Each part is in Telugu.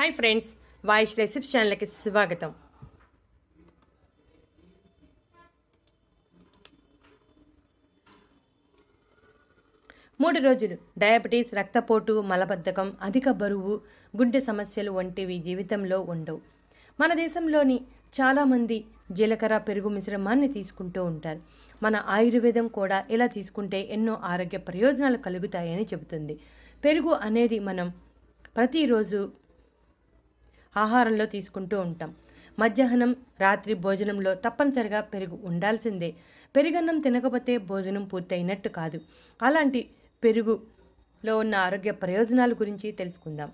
హాయ్ ఫ్రెండ్స్, వాయిష్ రెసిపీస్ ఛానల్కి స్వాగతం. మూడు రోజులు డయాబెటీస్, రక్తపోటు, మలబద్ధకం, అధిక బరువు, గుండె సమస్యలు వంటివి జీవితంలో ఉండవు. మన దేశంలోని చాలామంది జీలకర్ర పెరుగు మిశ్రమాన్ని తీసుకుంటూ ఉంటారు. మన ఆయుర్వేదం కూడా ఇలా తీసుకుంటే ఎన్నో ఆరోగ్య ప్రయోజనాలు కలుగుతాయని చెబుతుంది. పెరుగు అనేది మనం ప్రతిరోజు ఆహారంలో తీసుకుంటూ ఉంటాం. మధ్యాహ్నం, రాత్రి భోజనంలో తప్పనిసరిగా పెరుగు ఉండాల్సిందే. పెరుగన్నం తినకపోతే భోజనం పూర్తయినట్టు కాదు. అలాంటి పెరుగులో ఉన్న ఆరోగ్య ప్రయోజనాల గురించి తెలుసుకుందాం.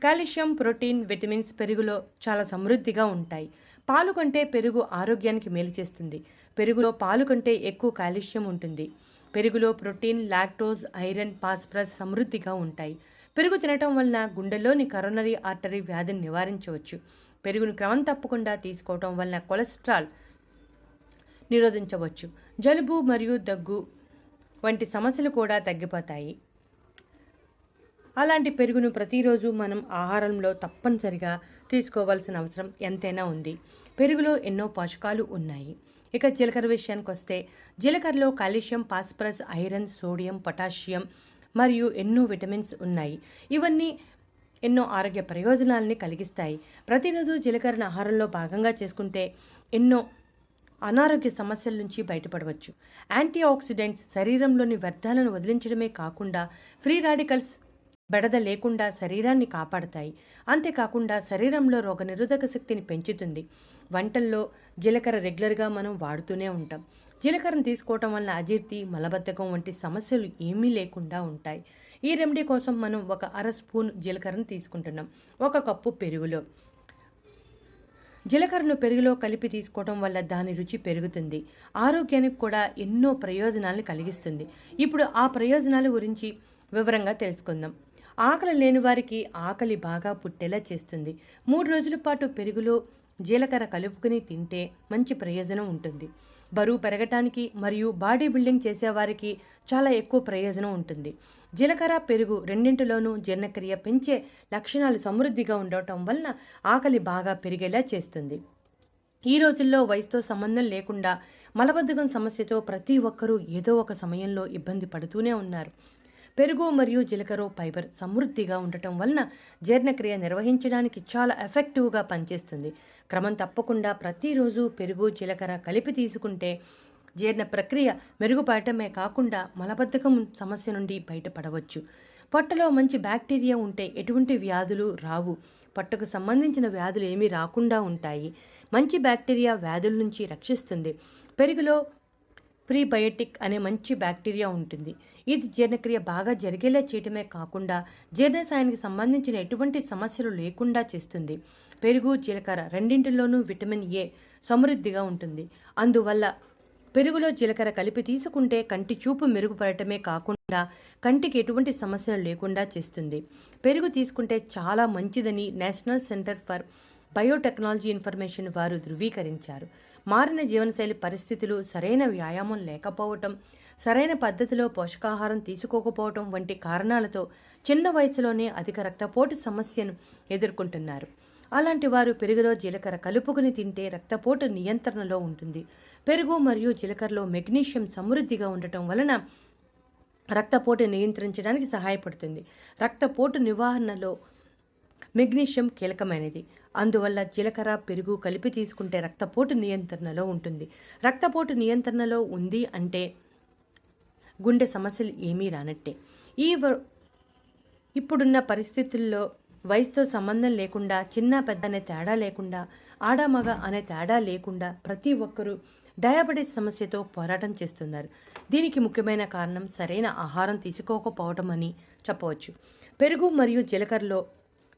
కాల్షియం, ప్రోటీన్, విటమిన్స్ పెరుగులో చాలా సమృద్ధిగా ఉంటాయి. పాలు కంటే పెరుగు ఆరోగ్యానికి మేలు చేస్తుంది. పెరుగులో పాలు కంటే ఎక్కువ కాల్షియం ఉంటుంది. పెరుగులో ప్రోటీన్, లాక్టోజ్, ఐరన్, ఫాస్ఫరస్ సమృద్ధిగా ఉంటాయి. పెరుగు తినటం వలన గుండెలోని కరోనరీ ఆర్టరీ వ్యాధిని నివారించవచ్చు. పెరుగును క్రమం తప్పకుండా తీసుకోవటం వలన కొలెస్ట్రాల్ నిరోధించవచ్చు. జలుబు మరియు దగ్గు వంటి సమస్యలు కూడా తగ్గిపోతాయి. అలాంటి పెరుగును ప్రతిరోజు మనం ఆహారంలో తప్పనిసరిగా తీసుకోవాల్సిన అవసరం ఎంతైనా ఉంది. పెరుగులో ఎన్నో పోషకాలు ఉన్నాయి. ఇక జీలకర్ర విషయానికి వస్తే, జీలకర్రలో calcium, phosphorus, iron, sodium, potassium మరియు ఎన్నో విటమిన్స్ ఉన్నాయి. ఇవన్నీ ఎన్నో ఆరోగ్య ప్రయోజనాలని కలిగిస్తాయి. ప్రతిరోజు జీలకర్రను ఆహారంలో భాగంగా చేసుకుంటే ఎన్నో అనారోగ్య సమస్యల నుంచి బయటపడవచ్చు. యాంటీ ఆక్సిడెంట్స్ శరీరంలోని వ్యర్థాలను వదిలించడమే కాకుండా ఫ్రీ రాడికల్స్ బెడద లేకుండా శరీరాన్ని కాపాడతాయి. అంతేకాకుండా శరీరంలో రోగనిరోధక శక్తిని పెంచుతుంది. వంటల్లో జీలకర్ర రెగ్యులర్గా మనం వాడుతూనే ఉంటాం. జీలకర్రను తీసుకోవటం వల్ల అజీర్తి, మలబద్ధకం వంటి సమస్యలు ఏమీ లేకుండా ఉంటాయి. ఈ రెమెడీ కోసం మనం ఒక అర స్పూన్ జీలకర్రను తీసుకుంటున్నాం. ఒక కప్పు పెరుగులో జీలకర్రను పెరుగులో కలిపి తీసుకోవడం వల్ల దాని రుచి పెరుగుతుంది. ఆరోగ్యానికి కూడా ఎన్నో ప్రయోజనాలను కలిగిస్తుంది. ఇప్పుడు ఆ ప్రయోజనాల గురించి వివరంగా తెలుసుకుందాం. ఆకలి లేని వారికి ఆకలి బాగా పుట్టేలా చేస్తుంది. 3 రోజుల పాటు పెరుగులో జీలకర్ర కలుపుకుని తింటే మంచి ప్రయోజనం ఉంటుంది. బరువు పెరగటానికి మరియు బాడీ బిల్డింగ్ చేసేవారికి చాలా ఎక్కువ ప్రయోజనం ఉంటుంది. జీలకర్ర, పెరుగు రెండింటిలోనూ జీర్ణక్రియ పెంచే లక్షణాలు సమృద్ధిగా ఉండటం వలన ఆకలి బాగా పెరిగేలా చేస్తుంది. ఈ రోజుల్లో వయసుతో సంబంధం లేకుండా మలబద్ధకం సమస్యతో ప్రతి ఒక్కరూ ఏదో ఒక సమయంలో ఇబ్బంది పడుతూనే ఉన్నారు. పెరుగు మరియు జీలకర్ర ఫైబర్ సమృద్ధిగా ఉండటం వలన జీర్ణక్రియ నిర్వహించడానికి చాలా ఎఫెక్టివ్గా పనిచేస్తుంది. క్రమం తప్పకుండా ప్రతిరోజు పెరుగు, జీలకర్ర కలిపి తీసుకుంటే జీర్ణ ప్రక్రియ మెరుగుపడటమే కాకుండా మలబద్ధకం సమస్య నుండి బయటపడవచ్చు. పొట్టలో మంచి బ్యాక్టీరియా ఉంటే ఎటువంటి వ్యాధులు రావు. పొట్టకు సంబంధించిన వ్యాధులు ఏమీ రాకుండా ఉంటాయి. మంచి బ్యాక్టీరియా వ్యాధుల నుంచి రక్షిస్తుంది. పెరుగులో ప్రీబయోటిక్ అనే మంచి బ్యాక్టీరియా ఉంటుంది. ఇది జీర్ణక్రియ బాగా జరిగేలా చేయటమే కాకుండా జీర్ణశయానికి సంబంధించిన ఎటువంటి సమస్యలు లేకుండా చేస్తుంది. పెరుగు, జీలకర్ర రెండింటిలోనూ విటమిన్ ఏ సమృద్ధిగా ఉంటుంది. అందువల్ల పెరుగులో జీలకర్ర కలిపి తీసుకుంటే కంటి చూపు మెరుగుపడటమే కాకుండా కంటికి ఎటువంటి సమస్యలు లేకుండా చేస్తుంది. పెరుగు తీసుకుంటే చాలా మంచిదని national centre for biotechnology information వారు ధృవీకరించారు. మారిన జీవనశైలి పరిస్థితులు, సరైన వ్యాయామం లేకపోవటం, సరైన పద్ధతిలో పోషకాహారం తీసుకోకపోవటం వంటి కారణాలతో చిన్న వయసులోనే అధిక రక్తపోటు సమస్యను ఎదుర్కొంటున్నారు. అలాంటి వారు పెరుగులో జీలకర్ర కలుపుకుని తింటే రక్తపోటు నియంత్రణలో ఉంటుంది. పెరుగు మరియు జీలకర్రలో మెగ్నీషియం సమృద్ధిగా ఉండటం వలన రక్తపోటు నియంత్రించడానికి సహాయపడుతుంది. రక్తపోటు నివారణలో మెగ్నీషియం కీలకమైనది. అందువల్ల జీలకర్ర, పెరుగు కలిపి తీసుకుంటే రక్తపోటు నియంత్రణలో ఉంటుంది. రక్తపోటు నియంత్రణలో ఉంది అంటే గుండె సమస్యలు ఏమీ రానట్టే. ఇప్పుడున్న పరిస్థితుల్లో వయసుతో సంబంధం లేకుండా, చిన్న పెద్ద అనే తేడా లేకుండా, ఆడమగ అనే తేడా లేకుండా ప్రతి ఒక్కరూ డయాబెటీస్ సమస్యతో పోరాటం చేస్తున్నారు. దీనికి ముఖ్యమైన కారణం సరైన ఆహారం తీసుకోకపోవటం అని చెప్పవచ్చు. పెరుగు మరియు జీలకర్రలో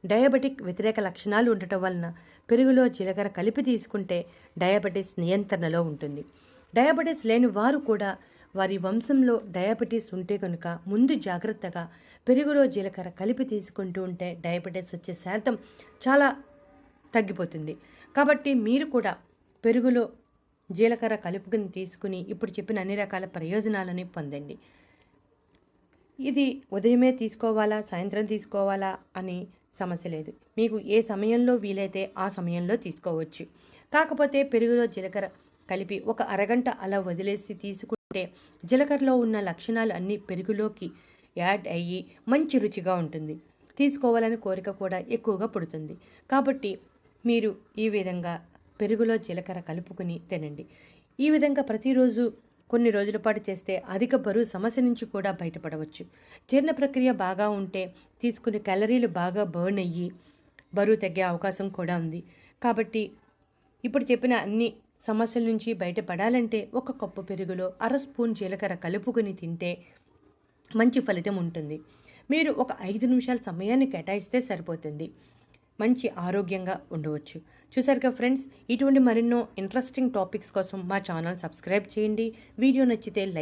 డయాబెటిక్ వ్యతిరేక లక్షణాలు ఉండటం వలన పెరుగులో జీలకర్ర కలిపి తీసుకుంటే డయాబెటీస్ నియంత్రణలో ఉంటుంది. డయాబెటీస్ లేని వారు కూడా వారి వంశంలో డయాబెటీస్ ఉంటే కనుక ముందు జాగ్రత్తగా పెరుగులో జీలకర్ర కలిపి తీసుకుంటూ ఉంటే డయాబెటీస్ వచ్చే శాతం చాలా తగ్గిపోతుంది. కాబట్టి మీరు కూడా పెరుగులో జీలకర్ర కలుపుకుని తీసుకుని ఇప్పుడు చెప్పిన అన్ని రకాల ప్రయోజనాలని పొందండి. ఇది ఉదయమే తీసుకోవాలా, సాయంత్రం తీసుకోవాలా అని సమస్య లేదు. మీకు ఏ సమయంలో వీలైతే ఆ సమయంలో తీసుకోవచ్చు. కాకపోతే పెరుగులో జీలకర్ర కలిపి ఒక అరగంట అలా వదిలేసి తీసుకుంటే జీలకర్రలో ఉన్న లక్షణాలు అన్నీ పెరుగులోకి యాడ్ అయ్యి మంచి రుచిగా ఉంటుంది. తీసుకోవాలని కోరిక కూడా ఎక్కువగా పుడుతుంది. కాబట్టి మీరు ఈ విధంగా పెరుగులో జీలకర్ర కలుపుకుని తినండి. ఈ విధంగా ప్రతిరోజు కొన్ని రోజుల పాటు చేస్తే అధిక బరువు సమస్య నుంచి కూడా బయటపడవచ్చు. జీర్ణ ప్రక్రియ బాగా ఉంటే తీసుకునే క్యాలరీలు బాగా బర్న్ అయ్యి బరువు తగ్గే అవకాశం కూడా ఉంది. కాబట్టి ఇప్పుడు చెప్పిన అన్ని సమస్యల నుంచి బయటపడాలంటే ఒక కప్పు పెరుగులో అర స్పూన్ జీలకర్ర కలుపుకొని తింటే మంచి ఫలితం ఉంటుంది. మీరు ఒక 5 నిమిషాల సమయాన్ని కేటాయిస్తే సరిపోతుంది. మంచి ఆరోగ్యంగా ఉండవచ్చు. చూసారుగా ఫ్రెండ్స్, ఇటువంటి మరెన్నో ఇంట్రెస్టింగ్ టాపిక్స్ కోసం మా ఛానల్ సబ్స్క్రైబ్ చేయండి. వీడియో నచ్చితే లైక్